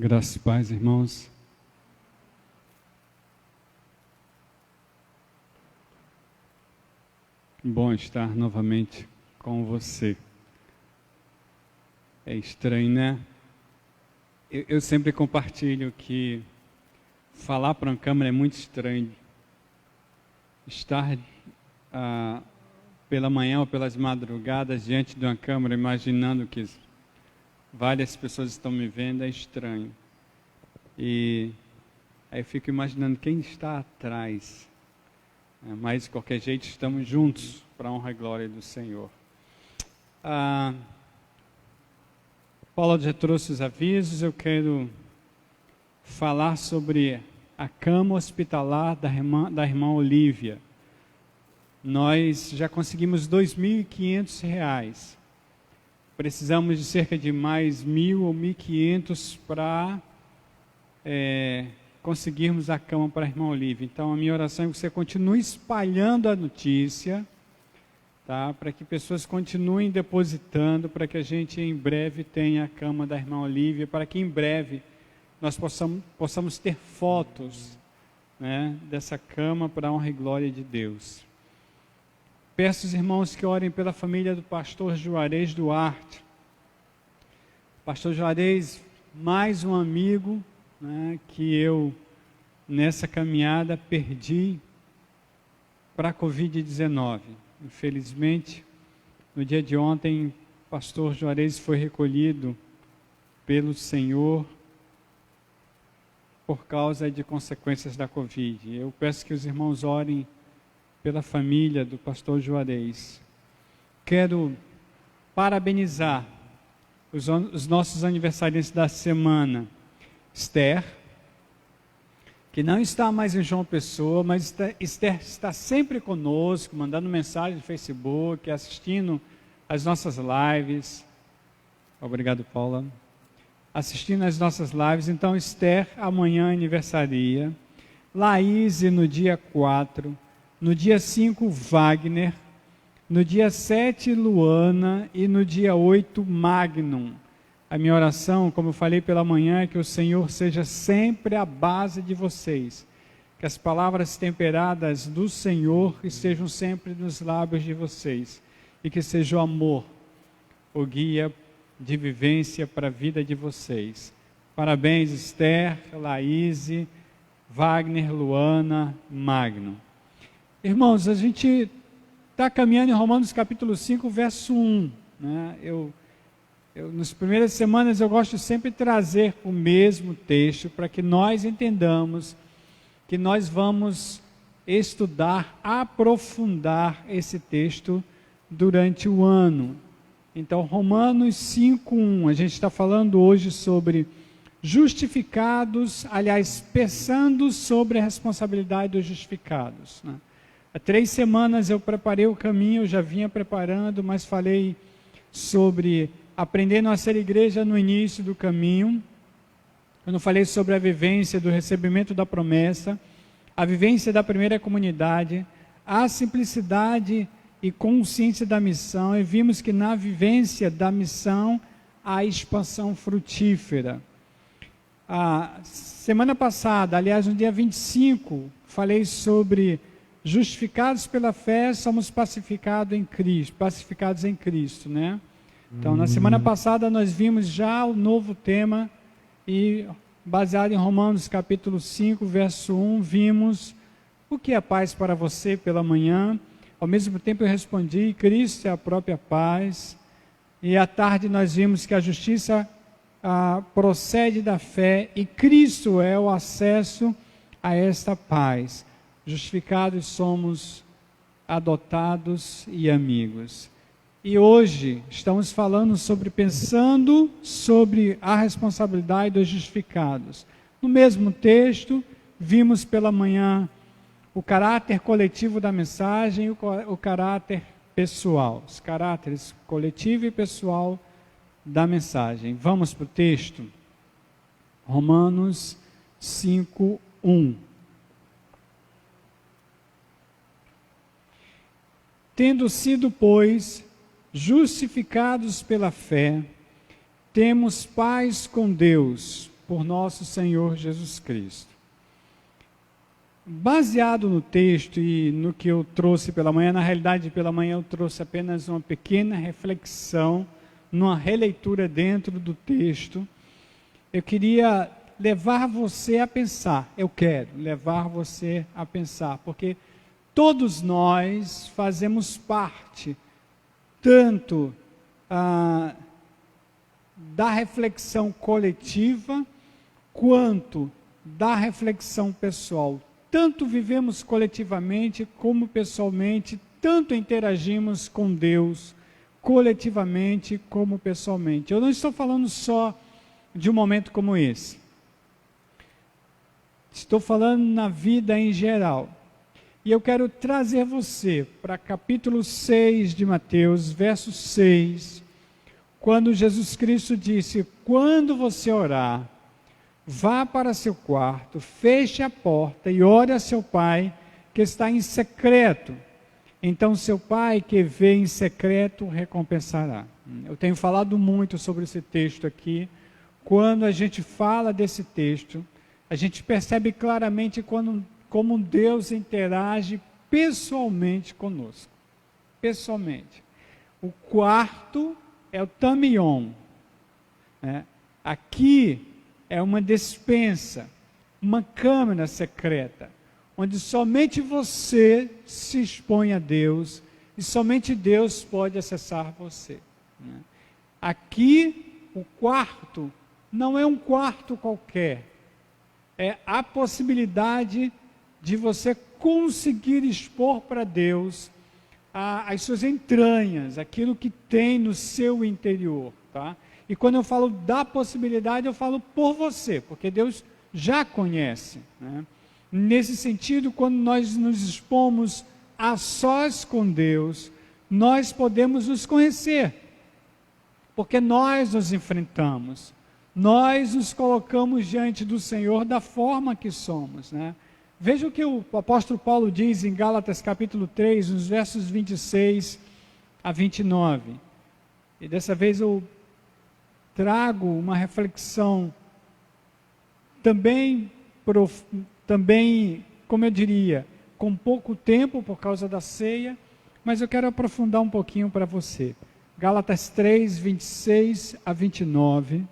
Graças e paz, irmãos. Bom estar novamente com você. É estranho, né? Eu sempre compartilho que falar para uma câmera é muito estranho. Estar pela manhã ou pelas madrugadas diante de uma câmera, imaginando que várias pessoas estão me vendo, é estranho. E aí eu fico imaginando quem está atrás. Mas, de qualquer jeito, estamos juntos para a honra e glória do Senhor. Paulo já trouxe os avisos. Eu quero falar sobre a cama hospitalar da irmã Olívia. Nós já conseguimos R$ 2.500. Precisamos de cerca de mais 1.000 ou 1.500 para conseguirmos a cama para a irmã Olívia. Então, a minha oração é que você continue espalhando a notícia, tá? Para que pessoas continuem depositando, para que a gente em breve tenha a cama da irmã Olívia, para que em breve nós possamos ter fotos, né, dessa cama para a honra e glória de Deus. Peço aos irmãos que orem pela família do pastor Juarez Duarte. Pastor Juarez, mais um amigo, né, que eu, nessa caminhada, perdi para a Covid-19. Infelizmente, no dia de ontem, o pastor Juarez foi recolhido pelo Senhor por causa de consequências da Covid. Eu peço que os irmãos orem pela família do pastor Juarez. Quero parabenizar os nossos aniversariantes da semana. Esther, que não está mais em João Pessoa, mas Esther está sempre conosco, mandando mensagem no Facebook, assistindo as nossas lives. Obrigado, Paula. Assistindo as nossas lives. Então, Esther amanhã aniversaria. Laís no dia 4. No dia 5, Wagner. No dia 7, Luana. E no dia 8, Magnum. A minha oração, como eu falei pela manhã, é que o Senhor seja sempre a base de vocês. Que as palavras temperadas do Senhor estejam sempre nos lábios de vocês. E que seja o amor, o guia de vivência para a vida de vocês. Parabéns, Esther, Laís, Wagner, Luana, Magno. Irmãos, a gente está caminhando em Romanos capítulo 5, verso 1. Né? Nas primeiras semanas eu gosto sempre de trazer o mesmo texto para que nós entendamos que nós vamos estudar, aprofundar esse texto durante o ano. Então, Romanos 5:1, a gente está falando hoje sobre justificados, aliás, pensando sobre a responsabilidade dos justificados. Né? Há 3 semanas eu preparei o caminho, eu já vinha preparando, mas falei sobre aprendendo a ser igreja no início do caminho. Eu não falei sobre a vivência do recebimento da promessa, a vivência da primeira comunidade, a simplicidade e consciência da missão, e vimos que na vivência da missão há expansão frutífera. A semana passada, aliás, no dia 25, falei sobre justificados pela fé, somos pacificados em Cristo, né? Então, na semana passada nós vimos já o novo tema e, baseado em Romanos capítulo 5, verso 1, vimos o que é paz para você pela manhã. Ao mesmo tempo eu respondi, Cristo é a própria paz. E à tarde nós vimos que a justiça procede da fé e Cristo é o acesso a esta paz. Justificados somos adotados e amigos. E hoje estamos falando pensando sobre a responsabilidade dos justificados. No mesmo texto, vimos pela manhã o caráter coletivo da mensagem e o caráter pessoal. Os caráteres coletivo e pessoal da mensagem. Vamos para o texto? Romanos 5:1. Tendo sido, pois, justificados pela fé, temos paz com Deus, por nosso Senhor Jesus Cristo. Baseado no texto e no que eu trouxe pela manhã, na realidade pela manhã eu trouxe apenas uma pequena reflexão, numa releitura dentro do texto, eu queria levar você a pensar, eu quero levar você a pensar, porque todos nós fazemos parte, tanto da reflexão coletiva, quanto da reflexão pessoal. Tanto vivemos coletivamente como pessoalmente, tanto interagimos com Deus coletivamente como pessoalmente. Eu não estou falando só de um momento como esse. Estou falando na vida em geral. E eu quero trazer você para capítulo 6 de Mateus, verso 6, quando Jesus Cristo disse: quando você orar, vá para seu quarto, feche a porta e ore a seu pai que está em secreto. Então seu pai que vê em secreto recompensará. Eu tenho falado muito sobre esse texto aqui. Quando a gente fala desse texto, a gente percebe claramente como Deus interage pessoalmente conosco. Pessoalmente. O quarto é o tamion. Aqui é uma despensa, uma câmara secreta, onde somente você se expõe a Deus e somente Deus pode acessar você. Aqui, o quarto não é um quarto qualquer, é a possibilidade de você conseguir expor para Deus as suas entranhas, aquilo que tem no seu interior, tá? E quando eu falo da possibilidade, eu falo por você, porque Deus já conhece, né? Nesse sentido, quando nós nos expomos a sós com Deus, nós podemos nos conhecer, porque nós nos enfrentamos, nós nos colocamos diante do Senhor da forma que somos, né? Veja o que o apóstolo Paulo diz em Gálatas capítulo 3, nos versos 26 a 29. E dessa vez eu trago uma reflexão também, como eu diria, com pouco tempo por causa da ceia, mas eu quero aprofundar um pouquinho para você. Gálatas 3, 26 a 29.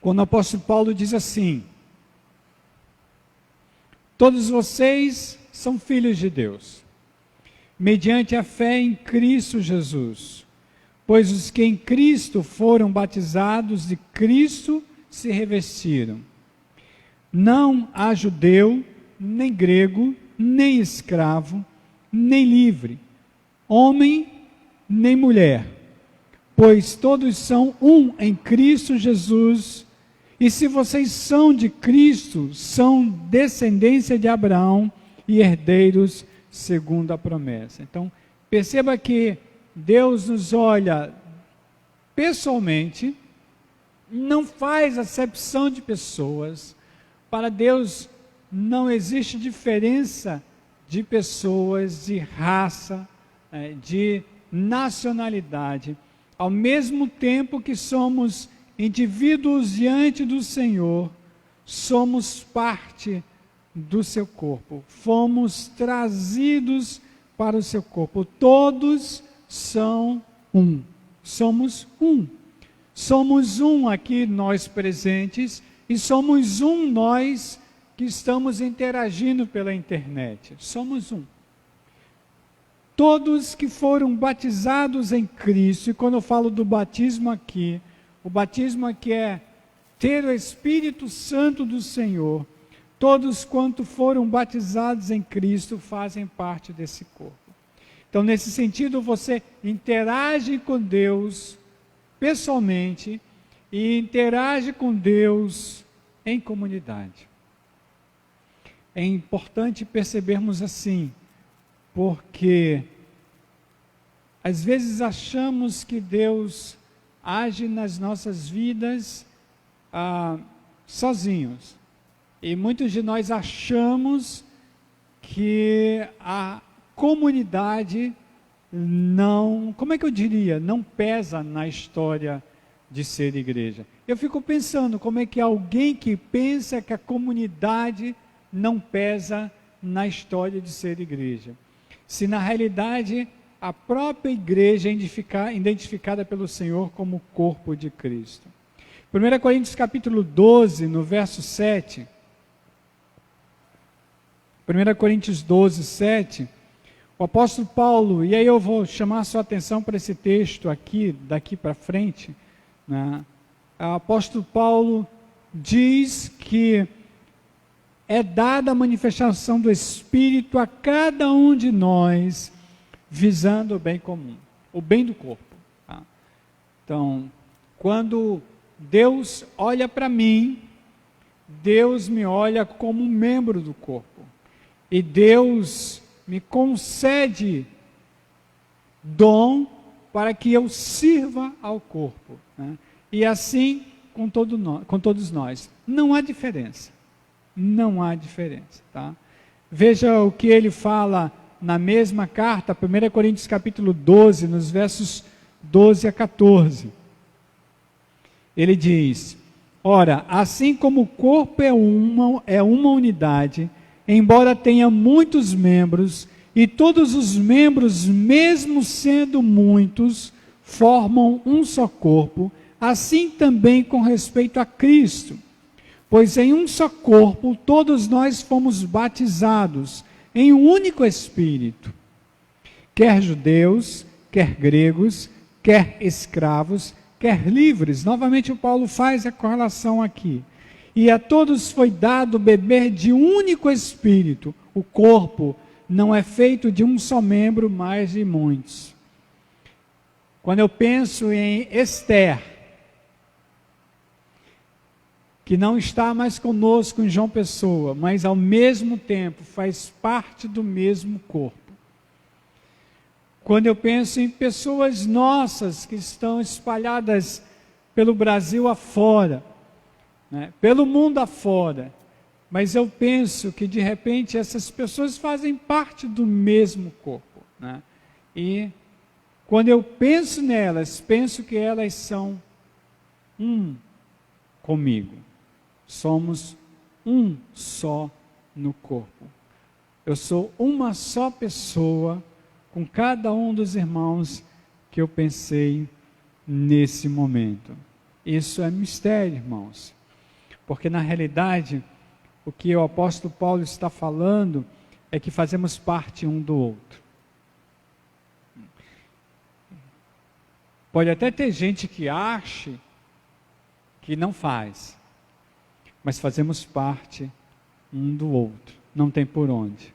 Quando o apóstolo Paulo diz assim: todos vocês são filhos de Deus, mediante a fé em Cristo Jesus, pois os que em Cristo foram batizados de Cristo se revestiram. Não há judeu, nem grego, nem escravo, nem livre, homem, nem mulher, pois todos são um em Cristo Jesus. E se vocês são de Cristo, são descendência de Abraão e herdeiros segundo a promessa. Então, perceba que Deus nos olha pessoalmente, não faz acepção de pessoas. Para Deus não existe diferença de pessoas, de raça, de nacionalidade. Ao mesmo tempo que somos indivíduos diante do Senhor, somos parte do seu corpo, fomos trazidos para o seu corpo, todos são um, somos um aqui nós presentes, e somos um nós que estamos interagindo pela internet, somos um. Todos que foram batizados em Cristo, e quando eu falo do batismo aqui, o batismo aqui é ter o Espírito Santo do Senhor. Todos quanto foram batizados em Cristo fazem parte desse corpo. Então, nesse sentido, você interage com Deus pessoalmente e interage com Deus em comunidade. É importante percebermos assim, porque às vezes achamos que Deus age nas nossas vidas sozinhos. E muitos de nós achamos que a comunidade não, como é que eu diria, não pesa na história de ser igreja. Eu fico pensando como é que alguém que pensa que a comunidade não pesa na história de ser igreja. Se na realidade a própria igreja é identificada pelo Senhor como o corpo de Cristo. 1 Coríntios capítulo 12, no verso 7. 1 Coríntios 12, 7. O apóstolo Paulo, e aí eu vou chamar a sua atenção para esse texto aqui, daqui para frente, né? O apóstolo Paulo diz que é dada a manifestação do Espírito a cada um de nós, visando o bem comum, o bem do corpo. Tá? Então, quando Deus olha para mim, Deus me olha como um membro do corpo. E Deus me concede dom para que eu sirva ao corpo. Né? E assim com todos nós. Não há diferença. Não há diferença. Tá? Veja o que ele fala na mesma carta, 1 Coríntios capítulo 12, nos versos 12 a 14. Ele diz: ora, assim como o corpo é uma unidade, embora tenha muitos membros, e todos os membros, mesmo sendo muitos, formam um só corpo, assim também com respeito a Cristo. Pois em um só corpo todos nós fomos batizados, em um único Espírito, quer judeus, quer gregos, quer escravos, quer livres. Novamente o Paulo faz a correlação aqui. E a todos foi dado beber de um único Espírito. O corpo não é feito de um só membro, mas de muitos. Quando eu penso em Esther, que não está mais conosco em João Pessoa, mas ao mesmo tempo faz parte do mesmo corpo. Quando eu penso em pessoas nossas que estão espalhadas pelo Brasil afora, né, pelo mundo afora, mas eu penso que de repente essas pessoas fazem parte do mesmo corpo. Né? E quando eu penso nelas, penso que elas são um comigo. Somos um só no corpo. Eu sou uma só pessoa com cada um dos irmãos que eu pensei nesse momento. Isso é mistério, irmãos. Porque na realidade, o que o apóstolo Paulo está falando é que fazemos parte um do outro. Pode até ter gente que ache que não faz, mas fazemos parte um do outro, não tem por onde.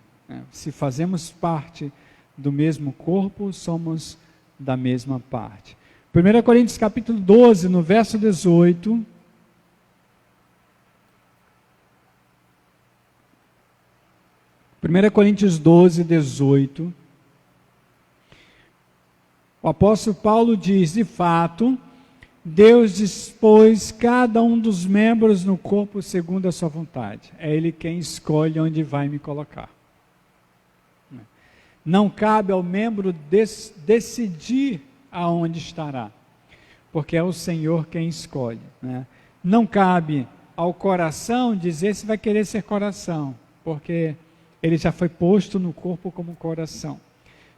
Se fazemos parte do mesmo corpo, somos da mesma parte. 1 Coríntios capítulo 12, no verso 18. Coríntios 12, 18. O apóstolo Paulo diz: de fato, Deus dispôs cada um dos membros no corpo segundo a sua vontade. É Ele quem escolhe onde vai me colocar. Não cabe ao membro decidir aonde estará, porque é o Senhor quem escolhe. Né? Não cabe ao coração dizer se vai querer ser coração, porque ele já foi posto no corpo como coração.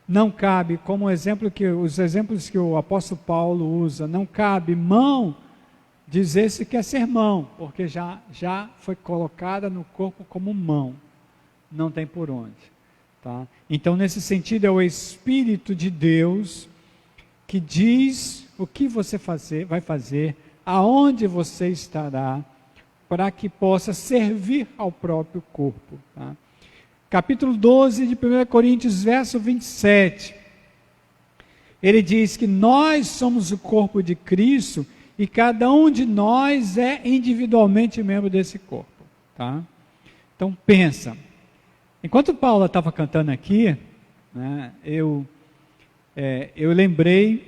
Não cabe, como os exemplos que o apóstolo Paulo usa, não cabe mão dizer se quer ser mão, porque já foi colocada no corpo como mão. Não tem por onde. Tá? Então, nesse sentido, é o Espírito de Deus que diz o que você vai fazer, aonde você estará, para que possa servir ao próprio corpo. Tá? Capítulo 12 de 1 Coríntios, verso 27. Ele diz que nós somos o corpo de Cristo e cada um de nós é individualmente membro desse corpo. Tá? Então pensa, enquanto Paula estava cantando aqui, né, eu lembrei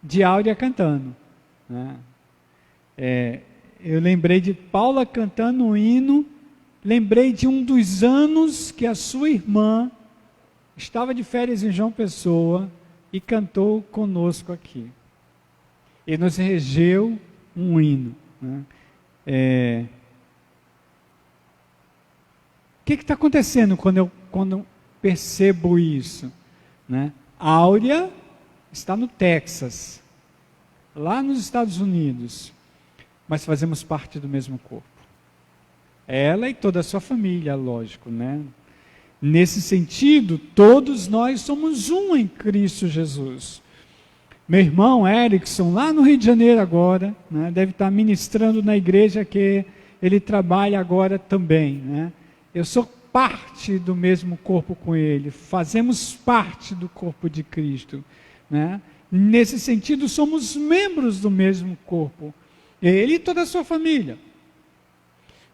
de Áurea cantando. Né? Eu lembrei de Paula cantando um hino. Lembrei de um dos anos que a sua irmã estava de férias em João Pessoa e cantou conosco aqui. E nos regeu um hino. Né? O que está acontecendo quando eu percebo isso? Né? Áurea está no Texas, lá nos Estados Unidos, mas fazemos parte do mesmo corpo. Ela e toda a sua família, lógico, né? Nesse sentido, todos nós somos um em Cristo Jesus. Meu irmão Erickson, lá no Rio de Janeiro agora, né, deve estar ministrando na igreja que ele trabalha agora também. Né? Eu sou parte do mesmo corpo com ele, fazemos parte do corpo de Cristo. Né? Nesse sentido, somos membros do mesmo corpo. Ele e toda a sua família.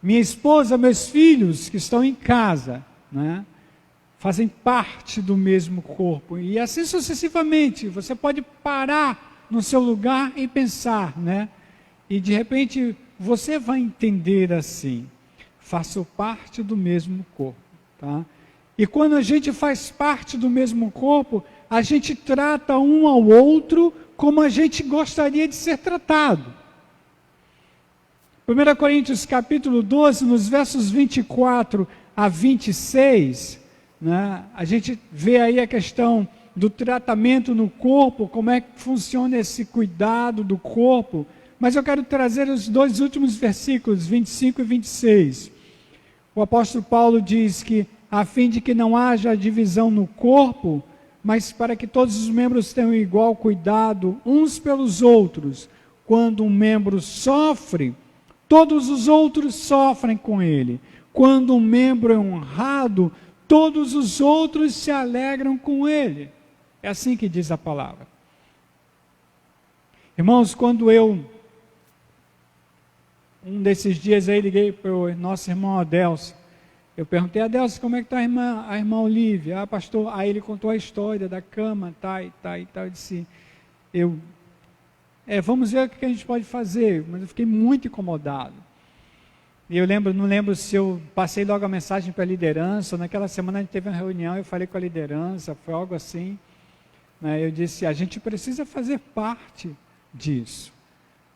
Minha esposa, meus filhos que estão em casa, né? Fazem parte do mesmo corpo, e assim sucessivamente. Você pode parar no seu lugar e pensar, né? E de repente você vai entender assim: faço parte do mesmo corpo, tá? E quando a gente faz parte do mesmo corpo, a gente trata um ao outro como a gente gostaria de ser tratado. 1 Coríntios capítulo 12, nos versos 24 a 26, né, a gente vê aí a questão do tratamento no corpo, como é que funciona esse cuidado do corpo, mas eu quero trazer os dois últimos versículos, 25 e 26. O apóstolo Paulo diz que, a fim de que não haja divisão no corpo, mas para que todos os membros tenham igual cuidado uns pelos outros, quando um membro sofre, todos os outros sofrem com ele. Quando um membro é honrado, todos os outros se alegram com ele. É assim que diz a palavra. Irmãos, quando um desses dias aí liguei para o nosso irmão Adelson, eu perguntei a Adelson, como é que está a irmã Olívia? Ah, pastor, aí ele contou a história da cama, tá. Eu disse, vamos ver o que a gente pode fazer, mas eu fiquei muito incomodado. E eu não lembro se eu passei logo a mensagem para a liderança, ou naquela semana a gente teve uma reunião, eu falei com a liderança, foi algo assim. Né? Eu disse, a gente precisa fazer parte disso.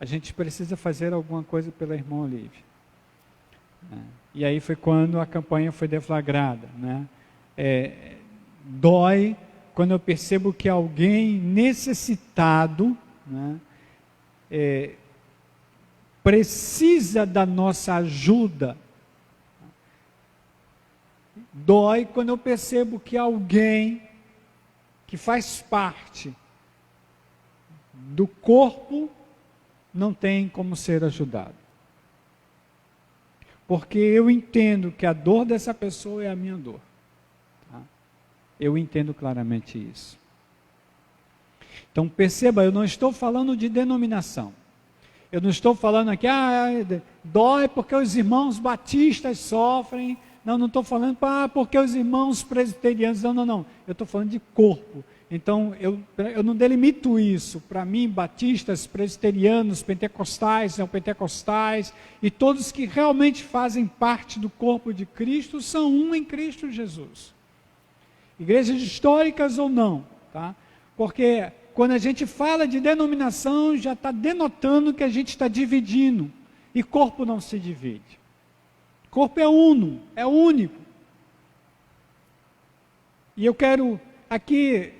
A gente precisa fazer alguma coisa pela irmã Olívia. E aí foi quando a campanha foi deflagrada. Né? Dói quando eu percebo que alguém necessitado, né, precisa da nossa ajuda. Dói quando eu percebo que alguém que faz parte do corpo não tem como ser ajudado. Porque eu entendo que a dor dessa pessoa é a minha dor. Tá? Eu entendo claramente isso. Então perceba, eu não estou falando de denominação. Eu não estou falando aqui, dói porque os irmãos batistas sofrem. Não estou falando porque os irmãos presbiterianos. Não. Eu estou falando de corpo. Então, eu não delimito isso. Para mim, batistas, presbiterianos, pentecostais, neopentecostais, e todos que realmente fazem parte do corpo de Cristo, são um em Cristo Jesus. Igrejas históricas ou não, tá? Porque quando a gente fala de denominação, já está denotando que a gente está dividindo. E corpo não se divide. Corpo é uno, é único. E eu quero aqui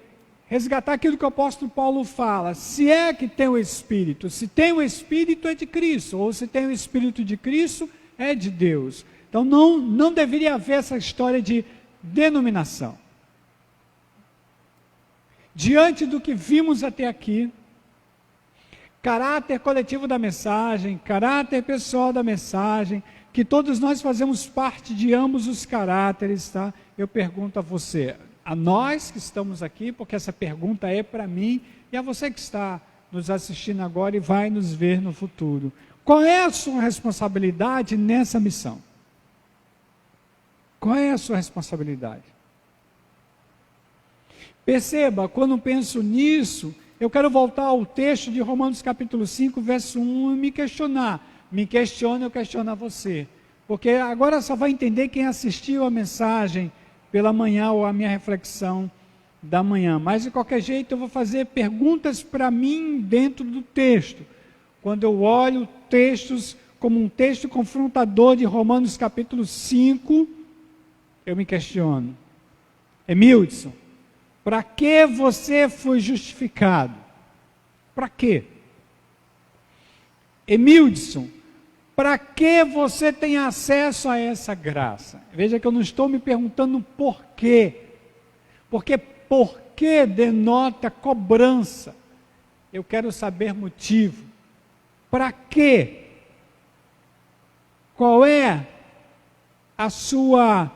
resgatar aquilo que o apóstolo Paulo fala. Se é que tem o Espírito, se tem o Espírito é de Cristo, ou se tem o Espírito de Cristo é de Deus. Então não deveria haver essa história de denominação. Diante do que vimos até aqui, caráter coletivo da mensagem, caráter pessoal da mensagem, que todos nós fazemos parte de ambos os caráteres, tá? Eu pergunto a você, a nós que estamos aqui, porque essa pergunta é para mim, e a você que está nos assistindo agora e vai nos ver no futuro. Qual é a sua responsabilidade nessa missão? Qual é a sua responsabilidade? Perceba, quando penso nisso, eu quero voltar ao texto de Romanos capítulo 5, verso 1 e me questionar. Me questiona, eu questiono a você. Porque agora só vai entender quem assistiu a mensagem pela manhã ou a minha reflexão da manhã. Mas, de qualquer jeito, eu vou fazer perguntas para mim dentro do texto. Quando eu olho textos como um texto confrontador de Romanos capítulo 5, eu me questiono. Emildson, para que você foi justificado? Para quê? Emildson, para que você tem acesso a essa graça? Veja que eu não estou me perguntando por quê. Porque por que denota cobrança. Eu quero saber motivo. Para quê? Qual é a sua,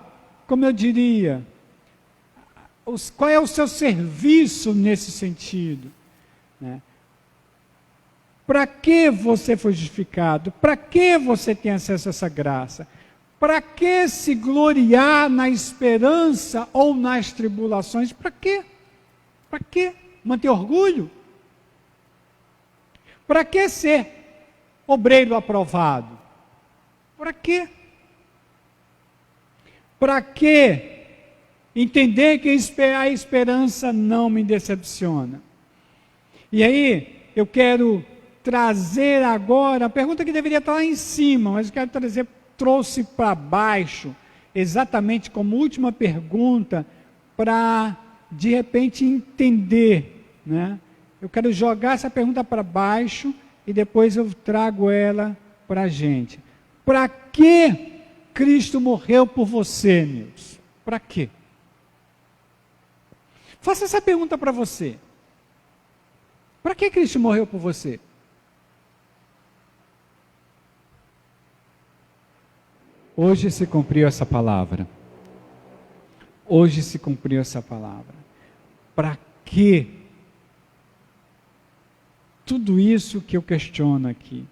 como eu diria, qual é o seu serviço nesse sentido? Né? Para que você foi justificado? Para que você tem acesso a essa graça? Para que se gloriar na esperança ou nas tribulações? Para quê? Para quê? Manter orgulho? Para que ser obreiro aprovado? Para quê? Para que entender que a esperança não me decepciona? E aí, eu quero trazer agora, a pergunta que deveria estar lá em cima, mas eu quero trouxe para baixo, exatamente como última pergunta, para de repente entender, né? Eu quero jogar essa pergunta para baixo e depois eu trago ela para a gente. Para que Cristo morreu por você, meus? Para quê? Faça essa pergunta para você. Para que Cristo morreu por você? Hoje se cumpriu essa palavra. Hoje se cumpriu essa palavra. Para que tudo isso que eu questiono aqui?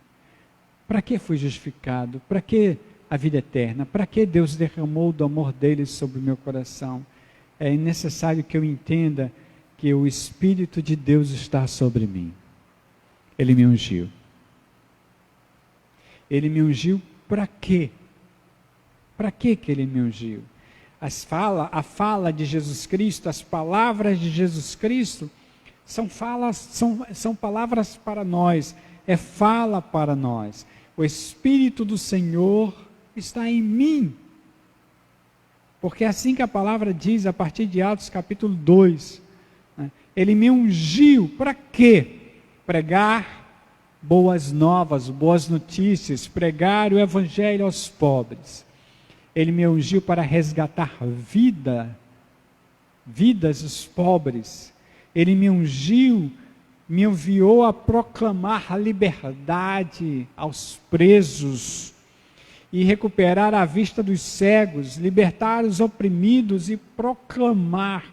Para que fui justificado? Para que a vida eterna? Para que Deus derramou do amor dele sobre o meu coração? É necessário que eu entenda que o Espírito de Deus está sobre mim. Ele me ungiu. Ele me ungiu para quê? Para que ele me ungiu? A fala de Jesus Cristo, as palavras de Jesus Cristo, são palavras para nós, é fala para nós. O Espírito do Senhor está em mim. Porque é assim que a palavra diz a partir de Atos capítulo 2. Né? Ele me ungiu para quê? Pregar boas novas, boas notícias, pregar o Evangelho aos pobres. Ele me ungiu para resgatar vidas dos pobres. Ele me ungiu, me enviou a proclamar a liberdade aos presos e recuperar a vista dos cegos, libertar os oprimidos e proclamar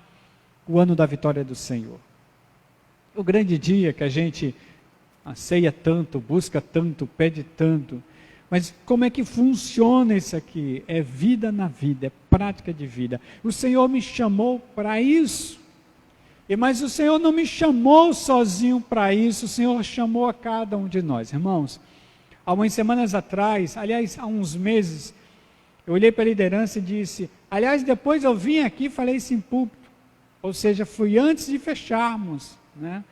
o ano da vitória do Senhor. O grande dia que a gente anseia tanto, busca tanto, pede tanto. Mas como é que funciona isso aqui? É vida na vida, é prática de vida. O Senhor me chamou para isso. Mas o Senhor não me chamou sozinho para isso, o Senhor chamou a cada um de nós. Irmãos, há umas semanas atrás, aliás, há uns meses, eu olhei para a liderança e disse, aliás, depois eu vim aqui e falei isso em púlpito, ou seja, fui antes de fecharmos, né?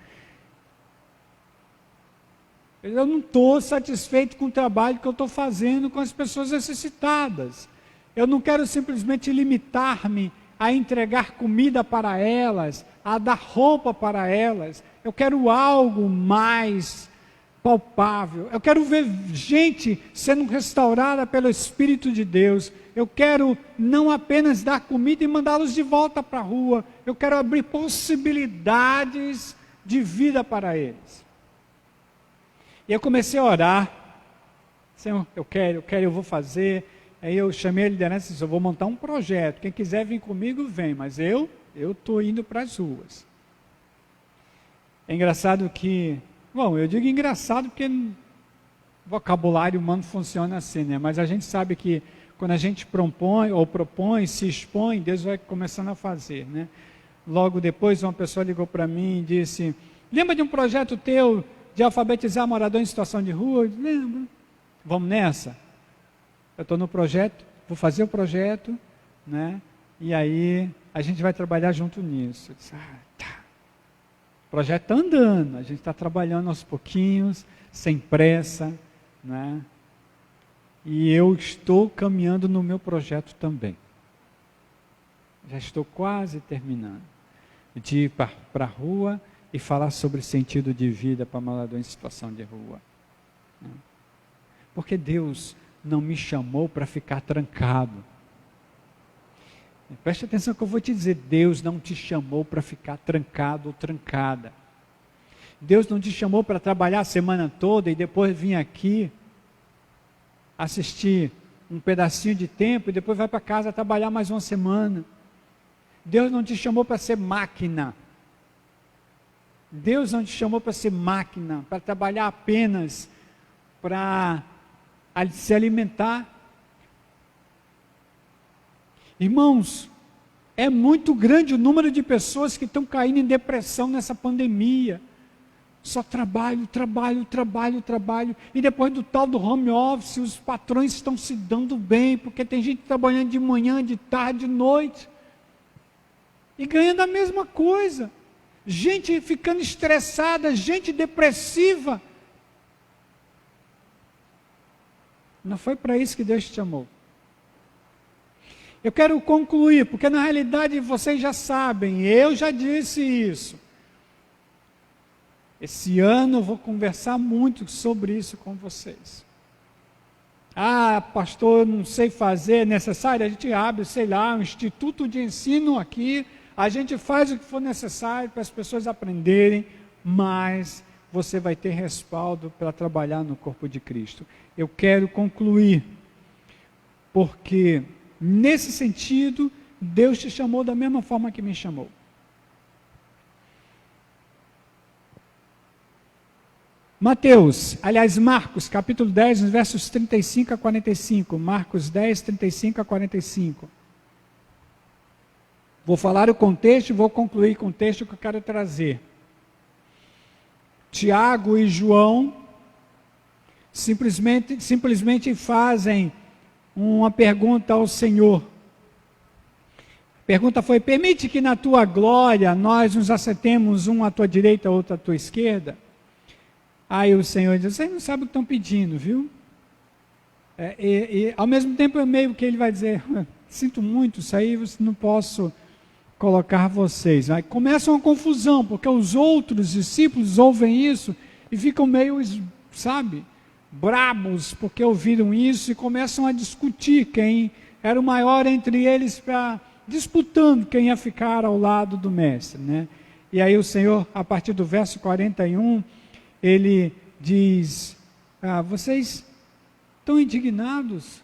Eu não estou satisfeito com o trabalho que eu estou fazendo com as pessoas necessitadas. Eu não quero simplesmente limitar-me a entregar comida para elas, a dar roupa para elas. Eu quero algo mais palpável. Eu quero ver gente sendo restaurada pelo Espírito de Deus. Eu quero não apenas dar comida e mandá-los de volta para a rua. Eu quero abrir possibilidades de vida para eles. E eu comecei a orar, Senhor, eu vou fazer. Aí eu chamei a liderança e disse, eu vou montar um projeto, quem quiser vir comigo, vem, mas eu estou indo para as ruas. É engraçado que, bom, eu digo engraçado porque o vocabulário humano funciona assim, né? Mas a gente sabe que quando a gente propõe, se expõe, Deus vai começando a fazer, né? Logo depois uma pessoa ligou para mim e disse, lembra de um projeto teu de alfabetizar morador em situação de rua? Eu disse, lembro. Vamos nessa? Eu estou no projeto, vou fazer o projeto, né? E aí a gente vai trabalhar junto nisso. Eu disse, tá. O projeto está andando, a gente está trabalhando aos pouquinhos, sem pressa, né? E eu estou caminhando no meu projeto também. Já estou quase terminando de ir para a rua e falar sobre sentido de vida para morador em situação de rua. Né? Porque Deus não me chamou para ficar trancado. Preste atenção que eu vou te dizer, Deus não te chamou para ficar trancado ou trancada. Deus não te chamou para trabalhar a semana toda e depois vir aqui assistir um pedacinho de tempo e depois vai para casa trabalhar mais uma semana. Deus não te chamou para ser máquina. Deus não te chamou para ser máquina, para trabalhar apenas para se alimentar. Irmãos, é muito grande o número de pessoas que estão caindo em depressão nessa pandemia. Só trabalho. E depois do tal do home office, os patrões estão se dando bem, porque tem gente trabalhando de manhã, de tarde, de noite. E ganhando a mesma coisa. Gente ficando estressada, gente depressiva. Não foi para isso que Deus te chamou. Eu quero concluir, porque na realidade vocês já sabem, eu já disse isso. Esse ano eu vou conversar muito sobre isso com vocês. Pastor, eu não sei fazer, é necessário? A gente abre, sei lá, um instituto de ensino aqui, a gente faz o que for necessário para as pessoas aprenderem, mas você vai ter respaldo para trabalhar no corpo de Cristo. Eu quero concluir, porque nesse sentido, Deus te chamou da mesma forma que me chamou. Marcos, capítulo 10, versos 35 a 45. Marcos 10, 35 a 45. Vou falar o contexto e vou concluir com o texto que eu quero trazer. Tiago e João simplesmente fazem uma pergunta ao Senhor. A pergunta foi: permite que na tua glória nós nos assentemos um à tua direita, outro à tua esquerda? Aí o Senhor diz: vocês não sabem o que estão pedindo, viu? Ao mesmo tempo, meio que ele vai dizer: sinto muito, isso aí não posso colocar vocês. Aí começa uma confusão, porque os outros discípulos ouvem isso e ficam meio, brabos, porque ouviram isso e começam a discutir quem era o maior entre eles, disputando quem ia ficar ao lado do mestre, né? E aí o Senhor, a partir do verso 41, ele diz: vocês estão indignados?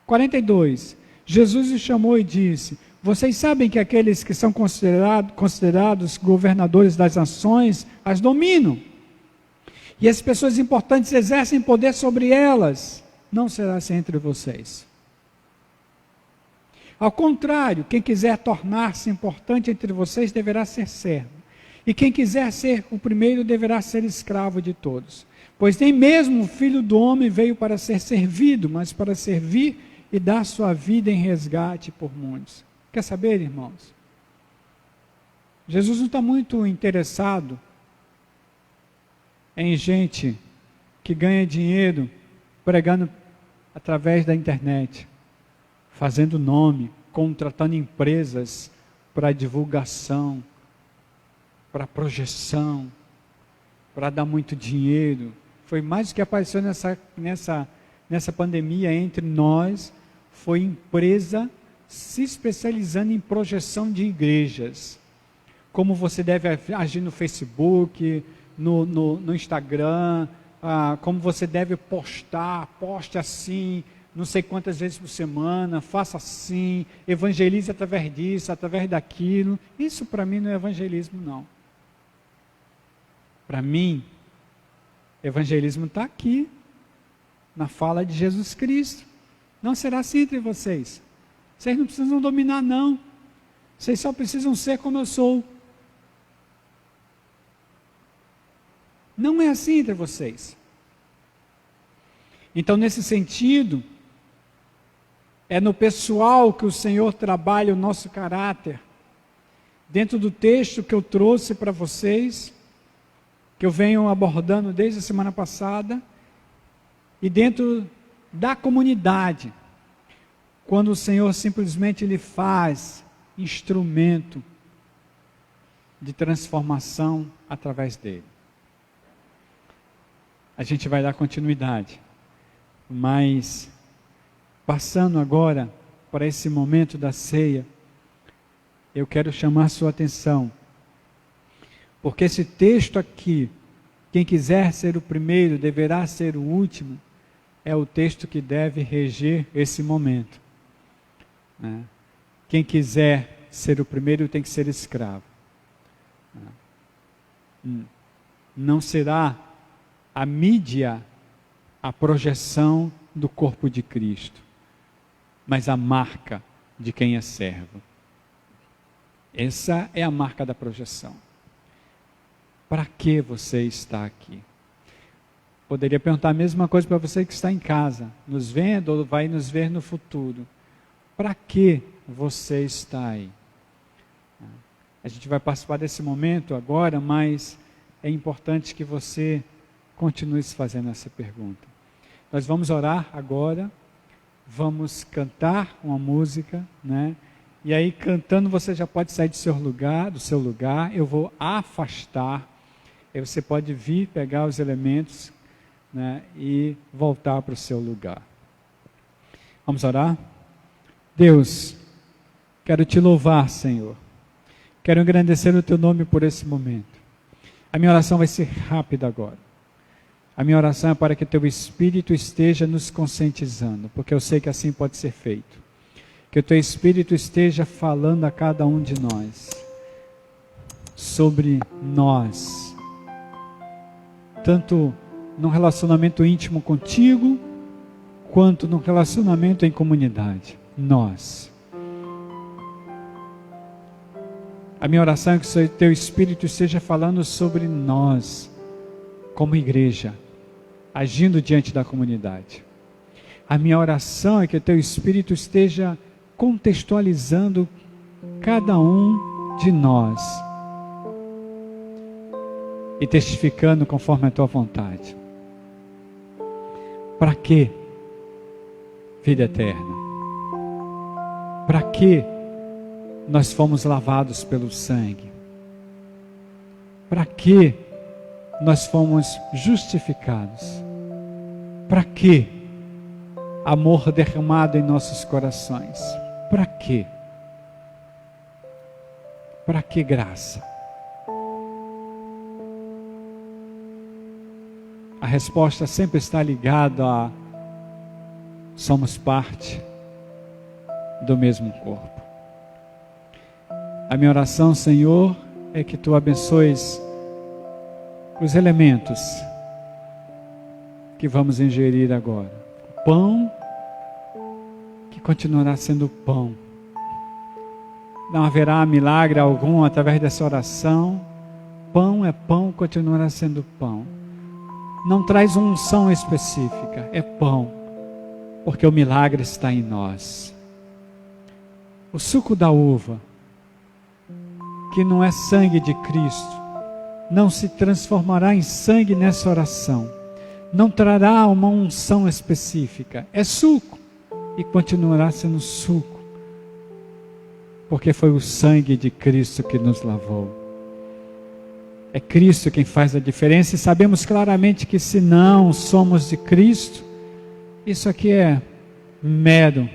42, Jesus os chamou e disse: vocês sabem que aqueles que são considerados governadores das nações as dominam, e as pessoas importantes exercem poder sobre elas. Não será assim entre vocês. Ao contrário, quem quiser tornar-se importante entre vocês deverá ser servo, e quem quiser ser o primeiro deverá ser escravo de todos. Pois nem mesmo o Filho do Homem veio para ser servido, mas para servir e dar sua vida em resgate por muitos. Quer saber, irmãos? Jesus não está muito interessado em gente que ganha dinheiro pregando através da internet, fazendo nome, contratando empresas para divulgação, para projeção, para dar muito dinheiro. Foi mais o que apareceu nessa pandemia entre nós, foi empresa se especializando em projeção de igrejas. Como você deve agir no Facebook, no Instagram, como você deve poste assim, não sei quantas vezes por semana, faça assim, evangelize através disso, através daquilo. Isso para mim não é evangelismo, não. Para mim, evangelismo está aqui, na fala de Jesus Cristo. Não será assim entre vocês. Vocês não precisam dominar, não. Vocês só precisam ser como eu sou. Não é assim entre vocês. Então, nesse sentido, É no pessoal que o Senhor trabalha o nosso caráter. Dentro do texto que eu trouxe para vocês, que eu venho abordando desde a semana passada, e dentro da comunidade, quando o Senhor simplesmente lhe faz instrumento de transformação através dele. A gente vai dar continuidade, mas passando agora para esse momento da ceia, eu quero chamar sua atenção, porque esse texto aqui, quem quiser ser o primeiro deverá ser o último, é o texto que deve reger esse momento. Quem quiser ser o primeiro tem que ser escravo. Não será a mídia a projeção do corpo de Cristo, mas a marca de quem é servo. Essa é a marca da projeção. Para que você está aqui? Poderia perguntar a mesma coisa para você que está em casa, nos vendo ou vai nos ver no futuro. Para que você está aí? A gente vai participar desse momento agora, mas é importante que você continue se fazendo essa pergunta. Nós vamos orar agora, vamos cantar uma música, né? E aí cantando você já pode sair do seu lugar, eu vou afastar, aí você pode vir pegar os elementos, né, e voltar para o seu lugar. Vamos orar? Deus, quero te louvar, Senhor. Quero engrandecer o teu nome por esse momento. A minha oração vai ser rápida agora. A minha oração é para que teu Espírito esteja nos conscientizando, porque eu sei que assim pode ser feito. Que o teu Espírito esteja falando a cada um de nós, sobre nós, tanto num relacionamento íntimo contigo, quanto num relacionamento em comunidade. Nós. A minha oração é que o teu Espírito esteja falando sobre nós, como igreja, agindo diante da comunidade. A minha oração é que o teu Espírito esteja contextualizando cada um de nós e testificando conforme a tua vontade. Para quê? Vida eterna. Para quê? Nós fomos lavados pelo sangue. Para quê? Nós fomos justificados. Para quê? Amor derramado em nossos corações. Para quê? Para que graça? A resposta sempre está ligada a somos parte do mesmo corpo. A minha oração, Senhor, é que tu abençoes os elementos que vamos ingerir agora. O pão, que continuará sendo pão. Não haverá milagre algum através dessa oração. Pão é pão, continuará sendo pão. Não traz uma unção específica, é pão, porque o milagre está em nós. O suco da uva, que não é sangue de Cristo, não se transformará em sangue nessa oração. Não trará uma unção específica. É suco e continuará sendo suco, porque foi o sangue de Cristo que nos lavou. É Cristo quem faz a diferença, e sabemos claramente que se não somos de Cristo, isso aqui é mero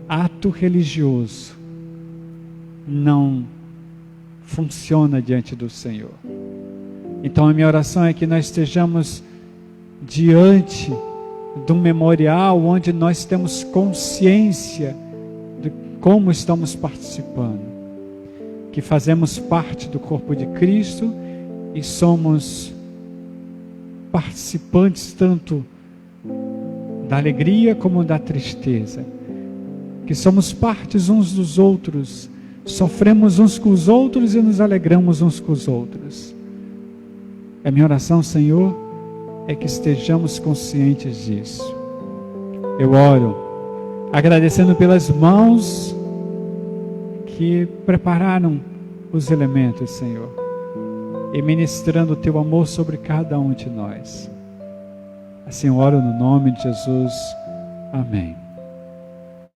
ato religioso. Não funciona diante do Senhor. Então a minha oração é que nós estejamos diante de um memorial onde nós temos consciência de como estamos participando, que fazemos parte do corpo de Cristo e somos participantes tanto da alegria como da tristeza, que somos partes uns dos outros, sofremos uns com os outros e nos alegramos uns com os outros. A minha oração, Senhor, é que estejamos conscientes disso. Eu oro agradecendo pelas mãos que prepararam os elementos, Senhor, e ministrando o Teu amor sobre cada um de nós. Assim oro no nome de Jesus. Amém.